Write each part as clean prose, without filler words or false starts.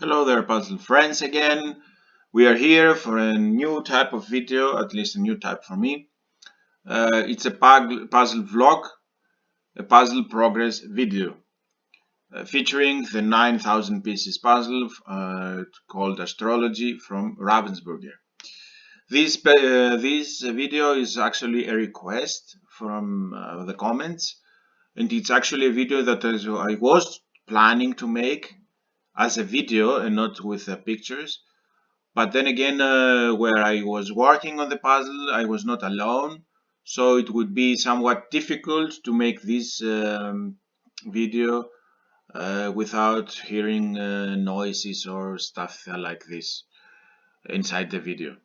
Hello there, puzzle friends again. We are here for a new type of video, at least a new type for me. It's a puzzle vlog, a puzzle progress video, featuring the 9,000 pieces puzzle called Astrology from Ravensburger. This video is actually a request from the comments, and it's actually a video that I was planning to make as a video and not with pictures. But then again, where I was working on the puzzle, I was not alone, so it would be somewhat difficult to make this video without hearing noises or stuff like this inside the video.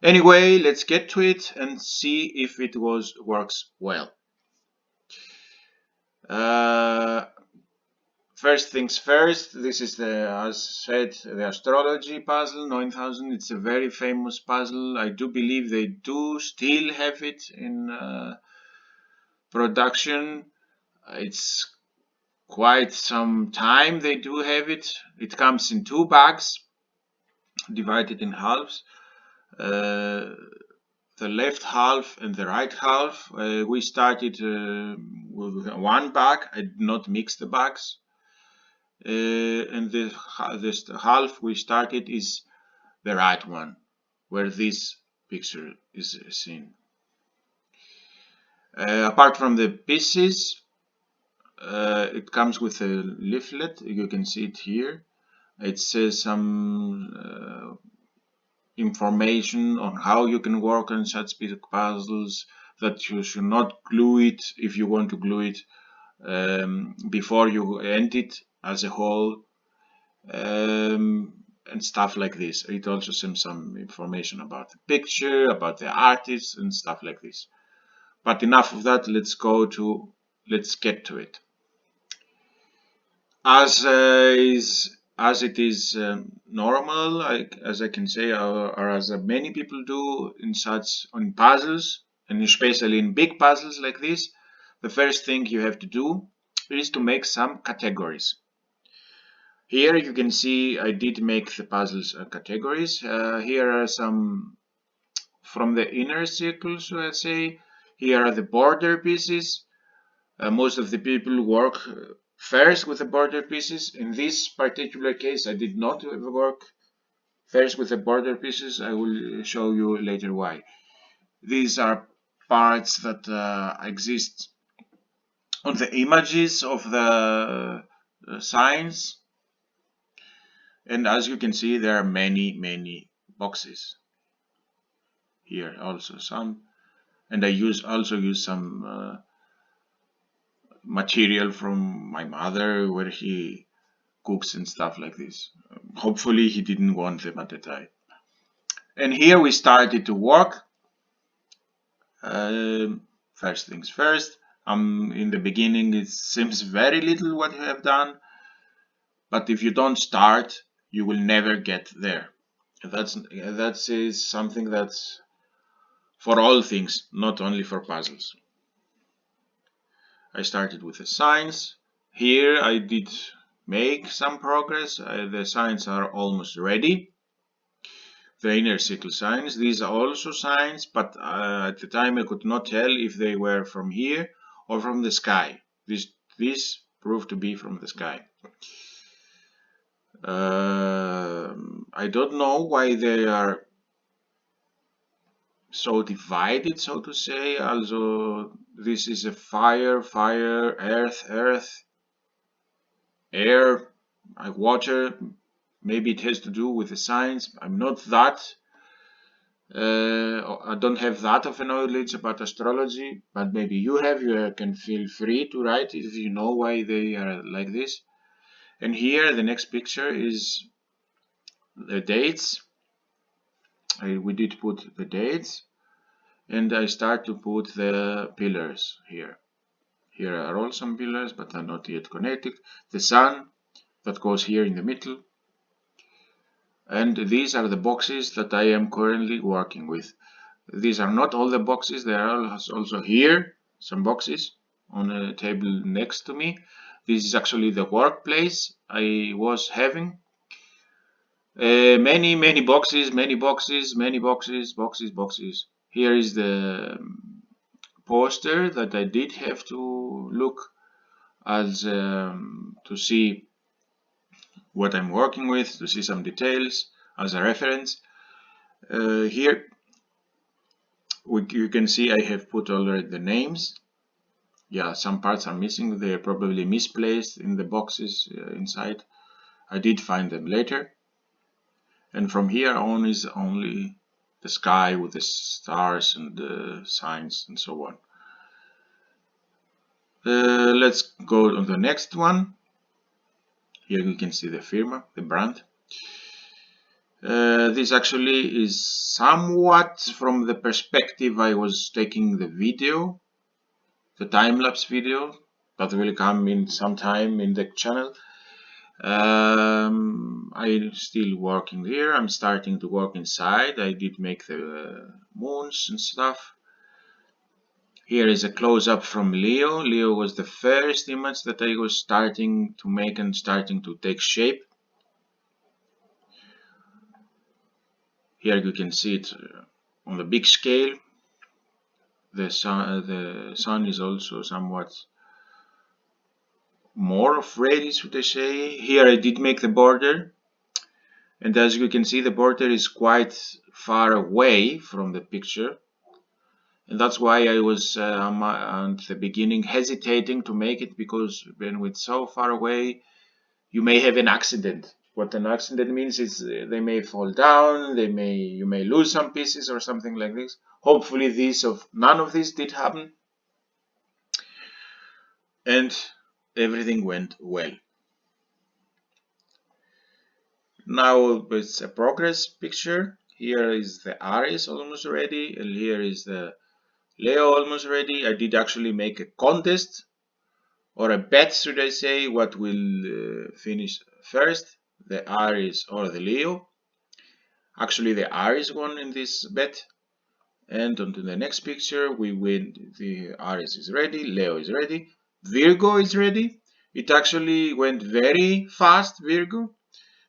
Anyway, let's get to it and see if it works well. Uh, First things first, this is as said, the astrology puzzle 9000. It's a very famous puzzle. I do believe they do still have it in production. It's quite some time they do have it. It comes in two bags, divided in halves. The left half and the right half. We started with one bag. I did not mix the bags. And this half we started is the right one, where this picture is seen. Apart from the pieces, it comes with a leaflet. You can see it here. It says some information on how you can work on such big puzzles, that you should not glue it if you want to glue it before you end it as a whole, and stuff like this. It also sends some information about the picture, about the artist, and stuff like this. But enough of that. Let's get to it. As it is normal, as I can say, or as many people do on puzzles, and especially in big puzzles like this, the first thing you have to do is to make some categories. Here you can see I did make the puzzles categories. Here are some from the inner circles, let's say. Here are the border pieces. Most of the people work first with the border pieces. In this particular case, I did not work first with the border pieces. I will show you later why. These are parts that exist on the images of the signs. And as you can see, there are many boxes. Here also some, and I also use some material from my mother where he cooks and stuff like this. Hopefully he didn't want them at the time. And here we started to work. First things first. In the beginning it seems very little what you have done, but if you don't start, you will never get there. That is something that's for all things, not only for puzzles. I started with the signs. Here I did make some progress. The signs are almost ready. The inner circle signs. These are also signs, but at the time I could not tell if they were from here or from the sky. This proved to be from the sky. I don't know why they are so divided, so to say. Also, this is a fire, earth, air, water. Maybe it has to do with the signs. I'm not that. I don't have that of a knowledge about astrology, but maybe you have. You can feel free to write if you know why they are like this. And here, the next picture is the dates. We did put the dates, and I start to put the pillars here. Here are all some pillars, but are not yet connected. The sun that goes here in the middle. And these are the boxes that I am currently working with. These are not all the boxes. There are also here some boxes on a table next to me. This is actually the workplace I was having. Many boxes, many boxes, many boxes, boxes. Here is the poster that I did have to look as to see what I'm working with, to see some details as a reference. Here you can see I have put already the names. Yeah, some parts are missing. They're probably misplaced in the boxes inside. I did find them later. And from here on is only the sky with the stars and the signs and so on. Let's go on the next one. Here you can see the firma, the brand. This actually is somewhat from the perspective I was taking the video, the time-lapse video that will come in sometime in the channel. I'm still working here. I'm starting to work inside. I did make the moons and stuff. Here is a close-up from Leo. Leo was the first image that I was starting to make and starting to take shape. Here you can see it on the big scale. The sun is also somewhat more of ready, should I say. Here I did make the border, and as you can see the border is quite far away from the picture, and that's why I was at the beginning hesitating to make it, because when it's so far away you may have an accident. What an accident means is they may fall down, you may lose some pieces or something like this. Hopefully none of this did happen, and everything went well. Now it's a progress picture. Here is the Aries almost ready, and here is the Leo almost ready. I did actually make a contest, or a bet, should I say, what will finish first, the Aries or the Leo. Actually, the Aries won in this bet. And on to the next picture, we win. The Aries is ready, Leo is ready, Virgo is ready. It actually went very fast, Virgo,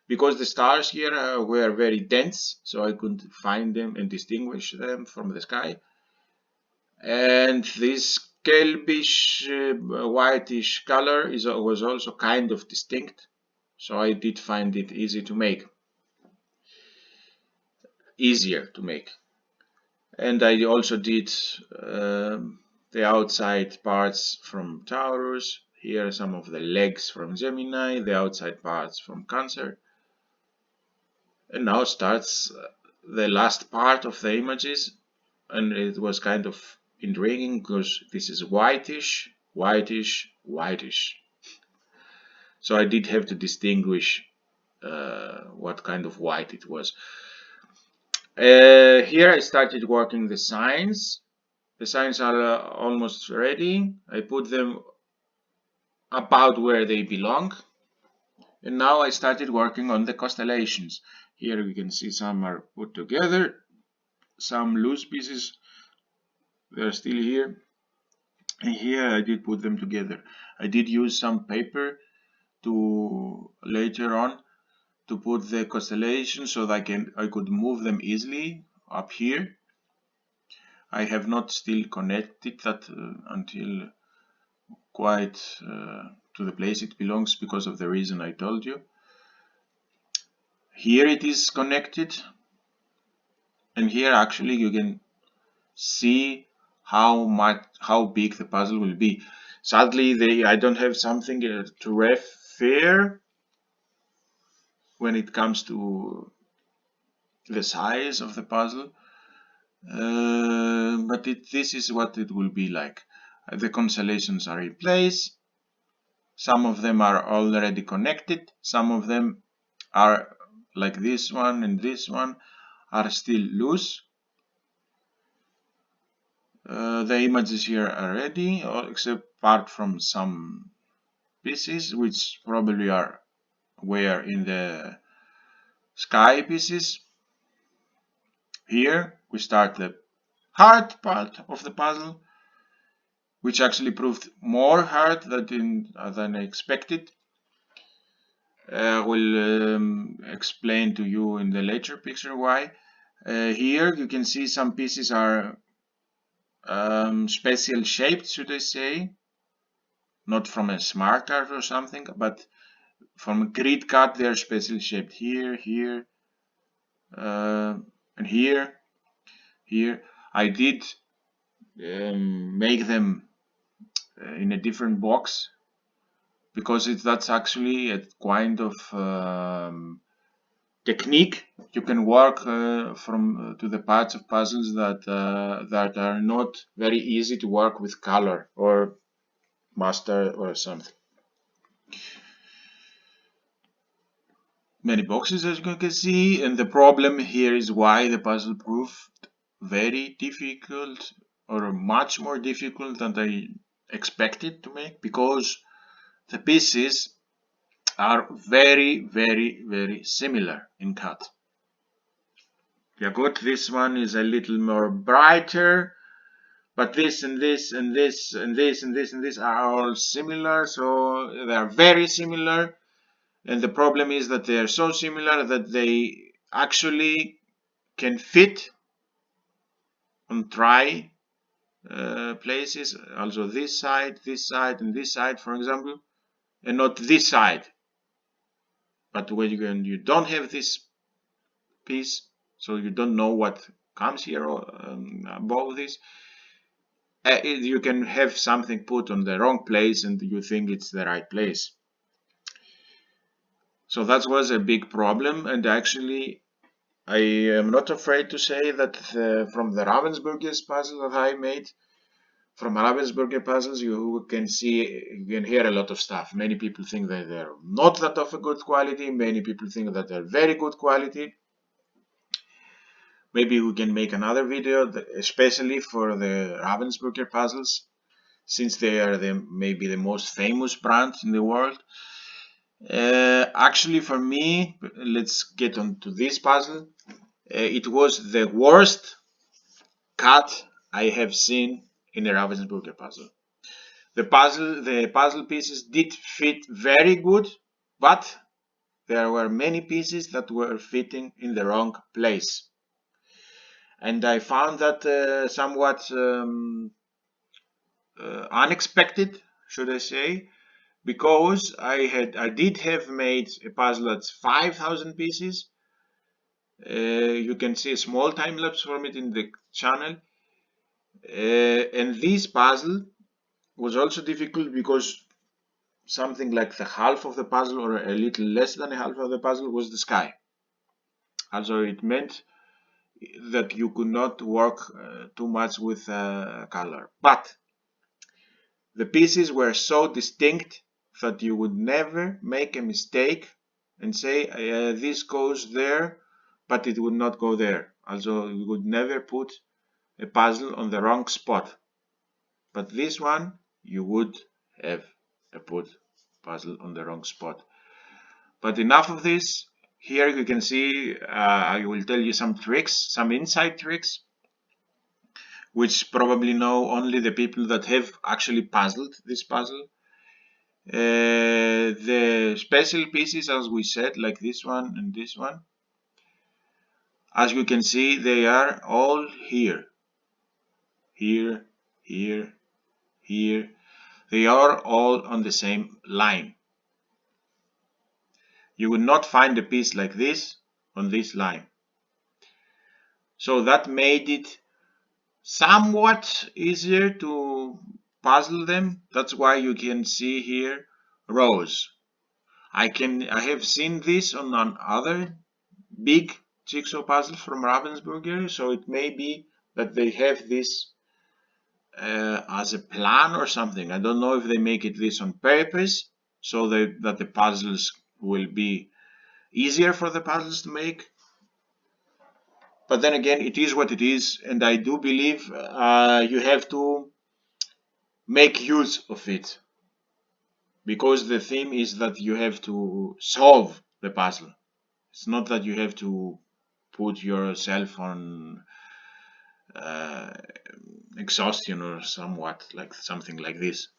because the stars here were very dense, so I couldn't find them and distinguish them from the sky. And this kelpish whitish color was also kind of distinct, so I did find it easier to make. And I also did the outside parts from Taurus. Here are some of the legs from Gemini, the outside parts from Cancer. And now starts the last part of the images, and it was kind of intriguing because this is whitish, whitish, whitish. So I did have to distinguish what kind of white it was. Here I started working the signs. The signs are almost ready. I put them about where they belong. And now I started working on the constellations. Here we can see some are put together, some loose pieces, they're still here. And here I did put them together. I did use some paper to later on to put the constellations so that I could move them easily up here. I have not still connected that until quite to the place it belongs, because of the reason I told you. Here it is connected, and here actually you can see how big the puzzle will be. Sadly, I don't have something to refer when it comes to the size of the puzzle, but this is what it will be like. The constellations are in place. Some of them are already connected. Some of them are, like this one and this one, are still loose. The images here are ready, except apart from some pieces which probably were in the sky pieces. Here we start the hard part of the puzzle, which actually proved more hard than I expected. I will explain to you in the later picture why. Here you can see some pieces are special shaped, should I say, not from a smart card or something, but from a grid card they are special shaped here, here, and here, here. I did make them in a different box because that's actually a kind of technique. You can work from to the parts of puzzles that are not very easy to work with color or master or something. Many boxes, as you can see, and the problem here is why the puzzle proved very difficult, or much more difficult than I expected to make, because the pieces are very, very, very similar in cut. Yeah, good. This one is a little more brighter, but this and this and this and this and this and this are all similar, so they are very similar. And the problem is that they are so similar that they actually can fit on dry places. Also this side, and this side, for example, and not this side. But when you don't have this piece, so you don't know what comes here above this, you can have something put on the wrong place and you think it's the right place. So that was a big problem, and actually I am not afraid to say that from the Ravensburger puzzle that I made, from Ravensburger puzzles, you can hear a lot of stuff. Many people think that they're not that of a good quality. Many people think that they're very good quality. Maybe we can make another video, especially for the Ravensburger puzzles, since they are maybe the most famous brand in the world. Actually, for me, let's get on to this puzzle. It was the worst cut I have seen in a Ravensburger puzzle. The puzzle pieces did fit very good, but there were many pieces that were fitting in the wrong place. And I found that somewhat unexpected, should I say, because I did have made a puzzle that's 5,000 pieces. You can see a small time lapse from it in the channel. And this puzzle was also difficult because something like the half of the puzzle, or a little less than a half of the puzzle, was the sky. Also, it meant that you could not work too much with color. But the pieces were so distinct that you would never make a mistake and say this goes there, but it would not go there. Also, you would never put a puzzle on the wrong spot. But this one, you would have put puzzle on the wrong spot. But enough of this. Here you can see, I will tell you some tricks, some inside tricks, which probably know only the people that have actually puzzled this puzzle. The special pieces, as we said, like this one and this one, as you can see, they are all here. Here, here, here. They are all on the same line. You will not find a piece like this on this line. So that made it somewhat easier to puzzle them. That's why you can see here rows. I have seen this on another big jigsaw puzzle from Ravensburger, so it may be that they have this as a plan or something. I don't know if they make it this on purpose so that the puzzles will be easier for the puzzles to make. But then again, it is what it is, and I do believe you have to make use of it, because the theme is that you have to solve the puzzle. It's not that you have to put yourself on uh, exhaustion or somewhat like something like this.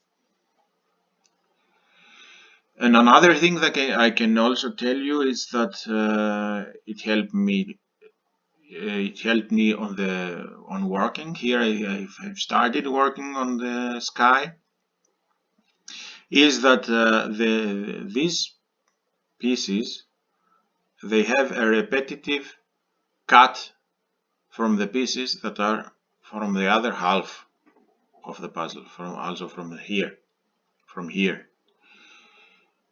And another thing that I can also tell you is that it helped me. It helped me on working here. I've started working on the sky. Is that these pieces, they have a repetitive cut from the pieces that are from the other half of the puzzle, from also from here, from here.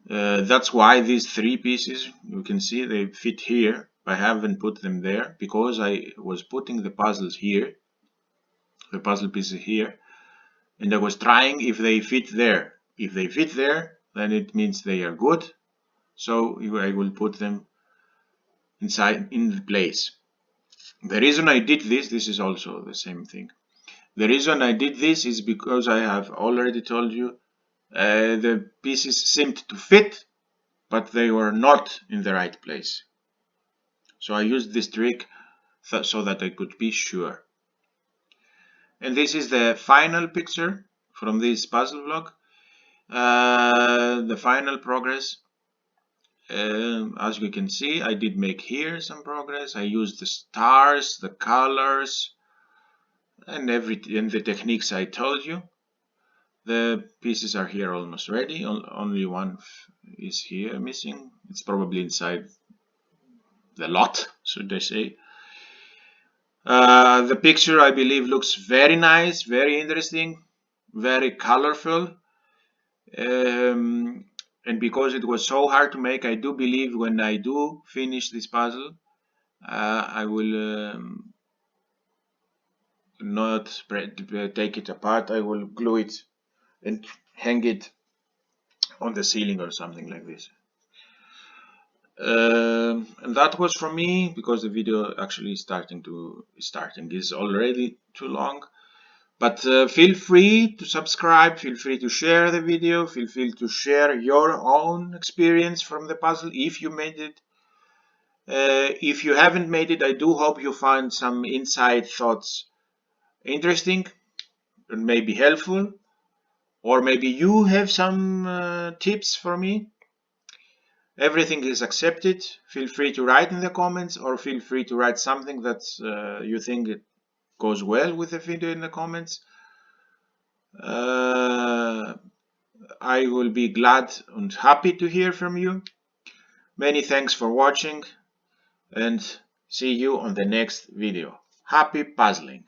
That's why these three pieces, you can see they fit here. I haven't put them there because I was putting the puzzles here, the puzzle pieces here, and I was trying if they fit there. If they fit there, then it means they are good. So I will put them inside in the place. The reason I did this is also the same thing. The reason I did this is because I have already told you the pieces seemed to fit, but they were not in the right place. So I used this trick so that I could be sure. And this is the final picture from this puzzle vlog. The final progress. As you can see, I did make here some progress. I used the stars, the colors, and the techniques I told you. The pieces are here almost ready. Only one is here missing. It's probably inside the lot, should I say. The picture, I believe, looks very nice, very interesting, very colorful. Um, and because it was so hard to make, I do believe when I do finish this puzzle, I will not take it apart. I will glue it and hang it on the ceiling or something like this. And that was from me because the video actually is already too long. But feel free to subscribe, feel free to share the video, feel free to share your own experience from the puzzle if you made it. If you haven't made it, I do hope you find some inside thoughts interesting and maybe helpful, or maybe you have some tips for me. Everything is accepted. Feel free to write in the comments, or feel free to write something that you think it goes well with the video in the comments. I will be glad and happy to hear from you. Many thanks for watching, and see you on the next video. Happy puzzling!